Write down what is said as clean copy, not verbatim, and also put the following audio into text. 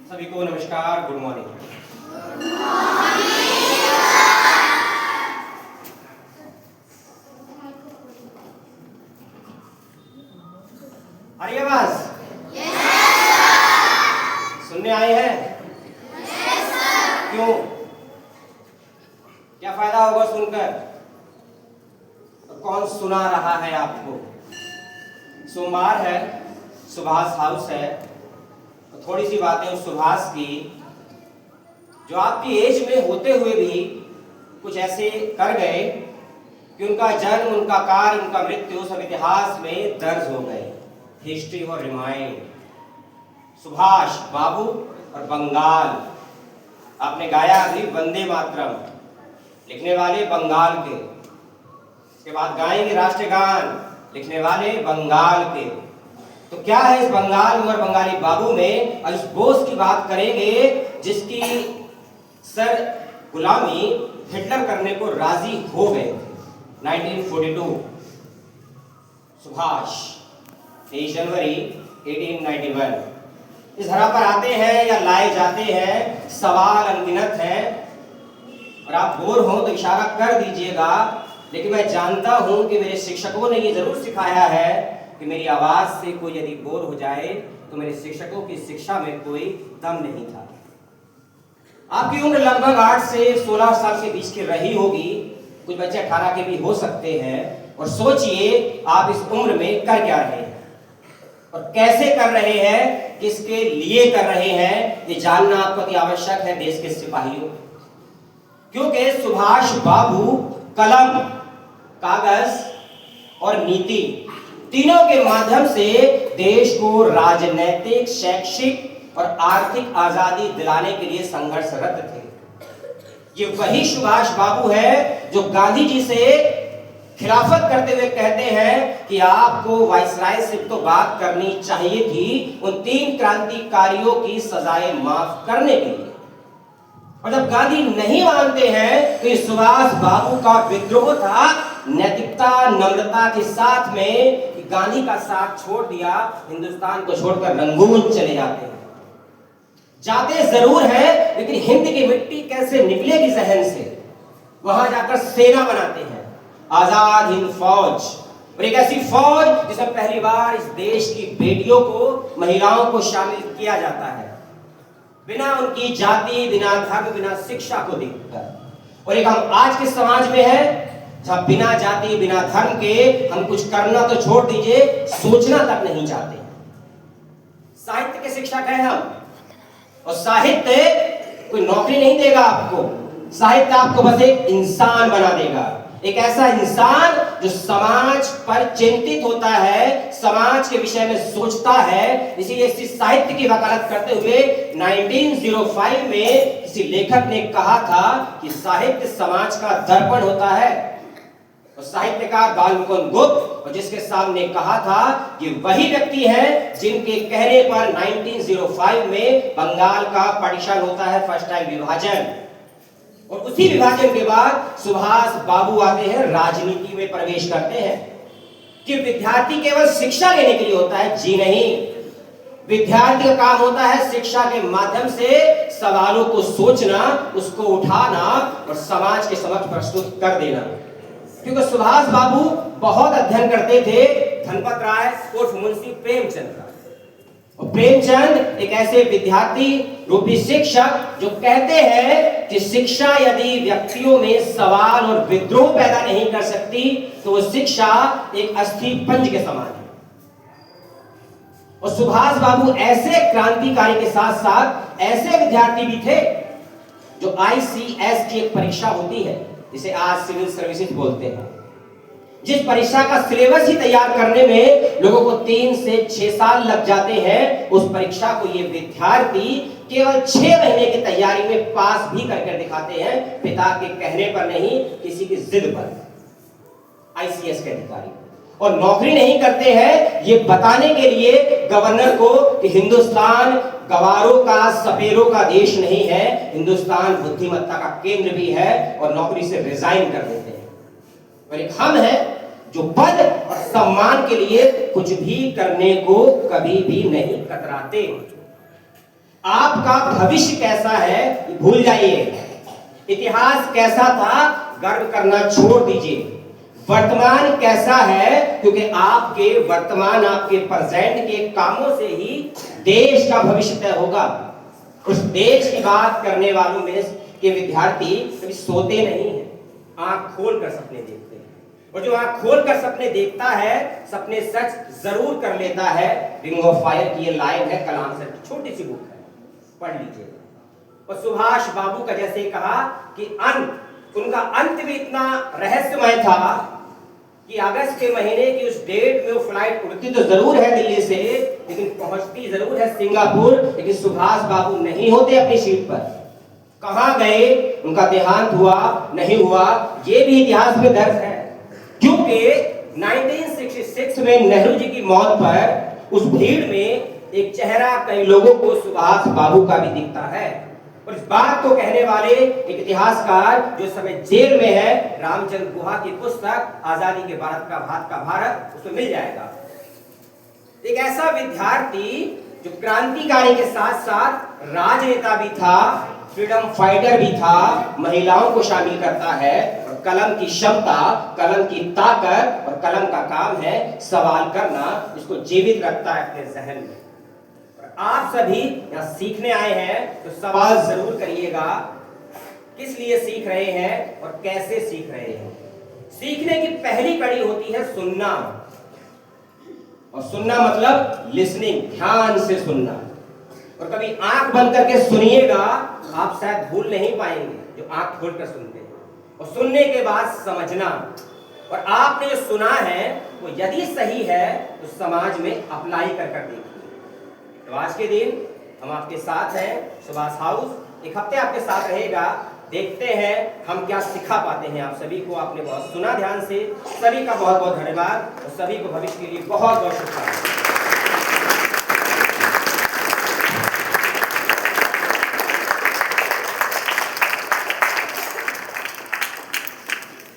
सभी को नमस्कार, गुड मॉर्निंग। आ रही आवाज? सुनने आए हैं? क्यों? क्या फायदा होगा सुनकर? तो कौन सुना रहा है आपको? सोमवार है, सुभाष हाउस है, तो थोड़ी सी बातें उस सुभाष की जो आपकी एज में होते हुए भी कुछ ऐसे कर गए कि उनका जन्म, उनका कार्य, उनका मृत्यु सब इतिहास में दर्ज हो गए। हिस्ट्री और रिमाइंड। सुभाष बाबू और बंगाल। आपने गाया अभी वंदे मातरम, लिखने वाले बंगाल के। इसके बाद गाएंगे राष्ट्रगान, लिखने वाले बंगाल के। तो क्या है इस बंगाल और बंगाली बाबू में? और इस बोस की बात करेंगे जिसकी सर गुलामी हिटलर करने को राजी हो गए थे 1942। सुभाष 23 जनवरी 1891। इस धरा पर आते हैं या लाए जाते हैं, सवाल अनगिनत हैं और आप बोर हो तो इशारा कर दीजिएगा। लेकिन मैं जानता हूं कि मेरे शिक्षकों ने ये जरूर सिखाया है कि मेरी आवाज से कोई यदि बोर हो जाए तो मेरे शिक्षकों की शिक्षा में कोई दम नहीं था। आपकी उम्र लगभग 8 से 16 साल के बीच की रही होगी, कुछ बच्चे 18 के भी हो सकते हैं। और सोचिए आप इस उम्र में कर क्या रहे हैं और कैसे कर रहे हैं, किसके लिए कर रहे हैं, ये जानना आपको अति आवश्यक है देश के सिपाहियों। क्योंकि सुभाष बाबू कलम, कागज और नीति तीनों के माध्यम से देश को राजनीतिक, शैक्षिक और आर्थिक आजादी दिलाने के लिए संघर्षरत थे। ये वही सुभाष बाबू है जो गांधी जी से खिलाफत करते हुए कहते हैं कि आपको वाइसराय से तो बात करनी चाहिए थी उन 3 क्रांतिकारियों की सजाएं माफ करने के लिए। और जब गांधी नहीं मानते हैं तो सुभाष बाबू का विद्रोह था नैतिकता, नम्रता के साथ में कि गांधी का साथ छोड़ दिया, हिंदुस्तान को छोड़कर रंगून चले जाते हैं। जाते जरूर हैं लेकिन हिंद की मिट्टी कैसे निकलेगी जहन से, वहां जाकर सेना बनाते हैं, आजाद हिंद फौज। और एक ऐसी फौज जिसमें पहली बार इस देश की बेटियों को, महिलाओं को शामिल किया जाता है, बिना उनकी जाति, बिना धर्म, बिना शिक्षा को देखकर। और एक हम आज के समाज में है जहां बिना जाति, बिना धर्म के हम कुछ करना तो छोड़ दीजिए, सोचना तक नहीं चाहते। साहित्य के शिक्षक हैं हम, और साहित्य कोई नौकरी नहीं देगा आपको, साहित्य आपको बस एक इंसान बना देगा। एक ऐसा इंसान जो समाज पर चिंतित होता है, समाज के विषय में सोचता है। इसीलिए इस साहित्य की वकालत करते हुए 1905 में किसी लेखक ने कहा था कि साहित्य समाज का दर्पण होता है। और साहित्यकार बालमुकुंद गुप्त, और जिसके सामने कहा था कि वही व्यक्ति है जिनके कहने पर 1905 में बंगाल का पार्टीशन होता है, फर्स्ट टाइम विभाजन। और उसी विभाजन के बाद सुभाष बाबू आते हैं, राजनीति में प्रवेश करते हैं। कि विद्यार्थी केवल शिक्षा लेने के लिए होता है? जी नहीं। विद्यार्थी का काम होता है शिक्षा के माध्यम से सवालों को सोचना, उसको उठाना और समाज के समक्ष प्रस्तुत कर देना। क्योंकि सुभाष बाबू बहुत अध्ययन करते थे धनपत राय उर्फ मुंशी प्रेमचंद का। और प्रेमचंद एक ऐसे विद्यार्थी रूपी शिक्षक जो कहते हैं कि शिक्षा यदि व्यक्तियों में सवाल और विद्रोह पैदा नहीं कर सकती तो वो शिक्षा एक अस्थि पंज के समान है। और सुभाष बाबू ऐसे क्रांतिकारी के साथ साथ ऐसे विद्यार्थी भी थे जो ICS की एक परीक्षा होती है जिसे आज सिविल सर्विसेज बोलते हैं, जिस परीक्षा का सिलेबस ही तैयार करने में लोगों को 3 से 6 साल लग जाते हैं, उस परीक्षा को ये विद्यार्थी केवल 6 महीने की तैयारी में पास भी करके दिखाते हैं, पिता के कहने पर नहीं, किसी की जिद पर। ICS के अधिकारी और नौकरी नहीं करते हैं ये बताने के लिए गवर्नर को कि हिंदुस्तान गवारों का, सपेरों का देश नहीं है, हिंदुस्तान बुद्धिमत्ता का केंद्र भी है, और नौकरी से रिजाइन कर देते हैं। और एक हम हैं जो पद और सम्मान के लिए कुछ भी करने को कभी भी नहीं कतराते। आपका भविष्य कैसा है ये भूल जाइए। इतिहास कैसा था गर्व करना छोड़ दीजिए। वर्तमान कैसा है, क्योंकि आपके वर्तमान, आपके प्रेजेंट के कामों से ही देश का भविष्य तय होगा। उस देश की बात करने वालों में के विद्यार्थी कभी सोते नहीं हैं, आंख खोल कर सपने देखते हैं। और जो आंख खोल कर सपने देखता है, सपने सच जरूर कर लेता है। रिंग ऑफ फायर की ये लाइन है, कलाम सर की छोटी सी बुक है, पढ़ लीजिएगा। और सुभाष बाबू का जैसे कहा कि उनका अंत भी इतना रहस्यमय था कि अगस्त के महीने की उस डेट में वो फ्लाइट उड़ती तो जरूर है दिल्ली से, लेकिन पहुंचती जरूर है सिंगापुर, लेकिन सुभाष बाबू नहीं होते अपनी सीट पर। कहां गए, उनका देहांत हुआ नहीं हुआ, ये भी इतिहास में दर्ज है। क्योंकि 1966 में नेहरू जी की मौत पर उस भीड़ में एक चेहरा कई लोगों को सुभाष बाबू का भी दिखता है। और इस बात को कहने वाले एक इतिहासकार जो समय जेल में है, रामचंद्र गुहा की पुस्तक आजादी के भारत का भारत, उसमें मिल जाएगा। एक ऐसा विद्यार्थी जो क्रांतिकारी के साथ साथ राजनेता भी था, फ्रीडम फाइटर भी था, महिलाओं को शामिल करता है, और कलम की क्षमता, कलम की ताकत, और कलम का काम है सवाल करना, इसको जीवित रखता है अपने जहन में। आप सभी यहाँ सीखने आए हैं तो सवाल जरूर करिएगा, किस लिए सीख रहे हैं और कैसे सीख रहे हैं। सीखने की पहली कड़ी होती है सुनना, और सुनना मतलब लिसनिंग, ध्यान से सुनना। और कभी आंख बंद करके सुनिएगा, आप शायद भूल नहीं पाएंगे जो आंख खोलकर सुनते हैं। और सुनने के बाद समझना, और आपने जो सुना है वो यदि सही है तो समाज में अप्लाई कर देखिए। तो आज के दिन हम आपके साथ हैं, सुभाष हाउस एक हफ्ते आपके साथ रहेगा। देखते हैं हम क्या सिखा पाते हैं आप सभी को। आपने बहुत सुना ध्यान से, सभी का बहुत बहुत धन्यवाद, और सभी को भविष्य के लिए बहुत बहुत शुभकामनाएं।